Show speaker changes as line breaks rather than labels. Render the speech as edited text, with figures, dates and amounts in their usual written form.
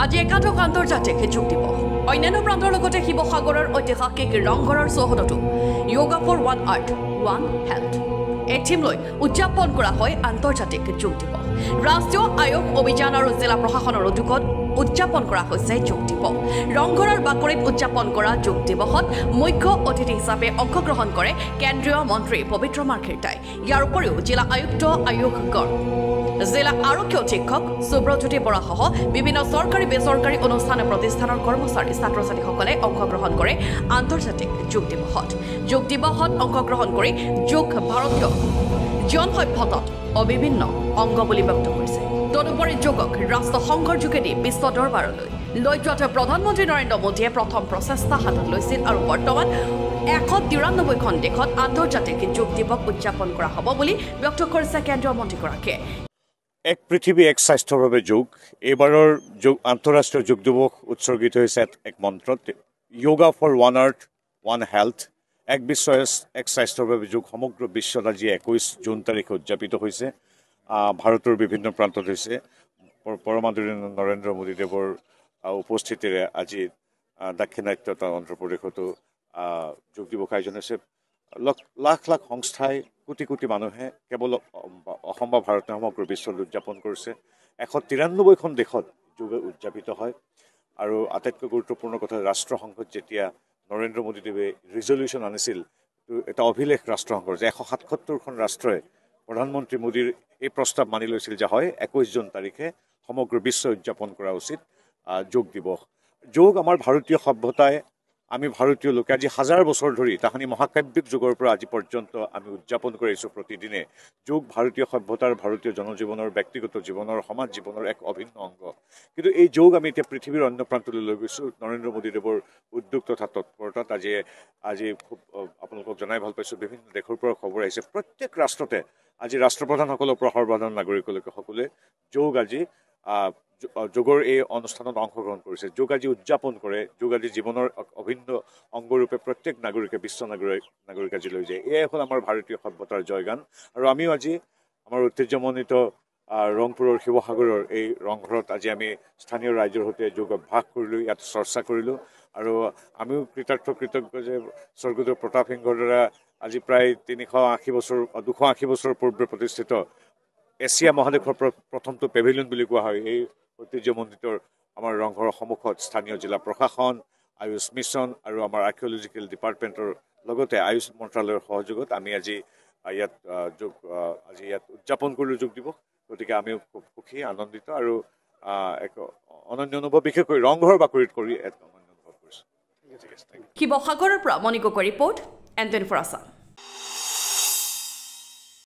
আজি একাদশ আন্তৰ্জাতিক যোগ দিৱস অন্যান্য প্ৰান্তৰ লগতে শিৱসাগৰৰ ঐতিহাসিক ৰংঘৰৰ চৌহদতো yoga for one earth one health এই থিম লৈ উদযাপন কৰা হয় আন্তৰ্জাতিক যোগ দিৱস ৰাষ্ট্ৰীয় আয়োগ অভিযান আৰু জিলা প্ৰশাসনৰ উদ্যোগত উদযাপন কৰা হৈছে যোগ দিৱস ৰংঘৰৰ বাকৰিত উদযাপন কৰা যোগ দিৱসত মুখ্য অতিথি হিচাপে অংশগ্ৰহণ কৰে কেন্দ্ৰীয় মন্ত্ৰী পবিত্ৰ মাৰ্ঘেৰিটাই ইয়াৰ উপৰিও জিলা আয়ুক্ত আয়োগগণ জিলা আৰক্ষী অধীক্ষক সুব্ৰজ্যোতি বৰাসহ বিভিন্ন চৰকাৰী বেচৰকাৰী অনুষ্ঠান প্ৰতিষ্ঠানৰ কৰ্মচাৰী ছাত্ৰ ছাত্ৰীসকলে অংশগ্ৰহণ কৰে আন্তৰ্জাতিক যোগ দিৱসত অংশগ্ৰহণ কৰি যোগ ভাৰতীয় জীৱন সভ্যতাত অবিভিন্ন অংগ বুলি ব্যক্ত কৰিছে তদুপৰি যোগক ৰাষ্ট্ৰসংঘৰ যোগেদি বিশ্ব দৰবাৰলৈ লৈ যোৱাতে প্ৰধানমন্ত্ৰী নৰেন্দ্ৰ মোদীয়ে প্ৰথম প্ৰচেষ্টা হাতত লৈছিল আৰু বৰ্তমান 193খন দেশত আন্তৰ্জাতিক যোগ দিৱস উদযাপন কৰা হ'ব বুলি ব্যক্ত কৰিছে কেন্দ্ৰীয় মন্ত্ৰীগৰাকীয়ে
এক পৃথিৱী এক স্বাস্থ্যৰ বাবে যোগ এইবাৰৰ যোগ আন্তঃৰাষ্ট্ৰীয় যোগ দিৱস উৎসৰ্গিত হৈছে এক মন্ত্ৰত yoga for one earth one health এক বিশ্ব এক স্বাস্থ্যৰ বাবে যোগ সমগ্ৰ বিশ্বত আজি 21 জুন তাৰিখে উদযাপিত হৈছে ভাৰতৰ বিভিন্ন প্ৰান্তত হৈছে পৰমাদৰণীয় নৰেন্দ্ৰ মোদীদেৱৰ উপস্থিতিৰে আজি দাক্ষিণাত্য অন্ধ্ৰপ্ৰদেশতো যোগ দিৱস আয়োজন হৈছে লাখ লাখ সংস্থাই কোটি কোটি মানুহে কেৱল অসম বা ভাৰতে সমগ্ৰ বিশ্বত উদযাপন কৰিছে 193খন দেশত যোগ উদযাপিত হয় আৰু আটাইতকৈ গুৰুত্বপূৰ্ণ কথা ৰাষ্ট্ৰসংঘত যেতিয়া নৰেন্দ্ৰ মোদীদেৱে ৰিজলিউশ্যন আনিছিল এটা অভিলেখ ৰাষ্ট্ৰসংঘৰ যে 177খন ৰাষ্ট্ৰই প্ৰধানমন্ত্ৰী মোদীৰ এই প্ৰস্তাৱ মানি লৈছিল যে হয় 21 জুন তাৰিখে সমগ্ৰ বিশ্ব উদযাপন কৰা উচিত যোগ দিৱস যোগ আমাৰ ভাৰতীয় সভ্যতাই আমি ভাৰতীয় লোকে আজি হাজাৰ বছৰ ধৰি তাহানি মহাকাব্যিক যুগৰ পৰা আজি পৰ্যন্ত আমি উদযাপন কৰিছোঁ প্ৰতিদিনে যোগ ভাৰতীয় সভ্যতাৰ ভাৰতীয় জনজীৱনৰ ব্যক্তিগত জীৱনৰ সমাজ জীৱনৰ এক অভিন্ন অংগ কিন্তু এই যোগ আমি এতিয়া পৃথিৱীৰ অন্য প্ৰান্তলৈ লৈ গৈছোঁ নৰেন্দ্ৰ মোদীদেৱৰ উদ্যোগ তথা তৎপৰতাত আজি খুব আপোনালোকক জনাই ভাল পাইছোঁ বিভিন্ন দেশৰ পৰা খবৰ আহিছে প্ৰত্যেক ৰাষ্ট্ৰতে আজি ৰাষ্ট্ৰপ্ৰধানসকলৰ পৰা সৰ্বসাধাৰণ নাগৰিকলৈকে সকলোৱে যোগ আজি যোগৰ এই অনুষ্ঠানত অংশগ্ৰহণ কৰিছে যোগ আজি উদযাপন কৰে যোগ আজি জীৱনৰ অভিন্ন অংগৰূপে প্ৰত্যেক নাগৰিকে বিশ্ব নাগৰিক আজি লৈ যায় এয়াই হ'ল আমাৰ ভাৰতীয় সভ্যতাৰ জয়গান আৰু আমিও আজি আমাৰ ঐতিহ্যমণ্ডিত ৰংপুৰৰ শিৱসাগৰৰ এই ৰংঘৰত আজি আমি স্থানীয় ৰাইজৰ সৈতে যোগ অভ্যাস কৰিলোঁ ইয়াত চৰ্চা কৰিলোঁ আৰু আমিও কৃতজ্ঞ যে স্বৰ্গদেউ প্ৰতাপ সিংহৰ দ্বাৰা আজি প্ৰায় 280 বছৰ পূৰ্বে প্ৰতিষ্ঠিত এছিয়া মহাদেশৰ প্ৰথমটো পেভিলিয়ন বুলি কোৱা হয় এই ঐতিহ্যমণ্ডিত আমাৰ ৰংঘৰৰ সন্মুখত স্থানীয় জিলা প্ৰশাসন আয়ুষ মিছন আৰু আমাৰ আৰ্কিঅলজিকেল ডিপাৰ্টমেণ্টৰ লগতে আয়ুষ মন্ত্ৰালয়ৰ সহযোগত আমি আজি ইয়াত উদযাপন কৰিলোঁ যোগ দিৱস গতিকে আমিও খুব সুখী আনন্দিত আৰু এক অনন্য অনুভৱ বিশেষকৈ ৰংঘৰৰ বাকৰিত কৰি এক অনন্য অনুভৱ কৰিছোঁ
শিৱসাগৰৰ পৰা মণি গগৈ ৰিপৰ্ট N24 আসাম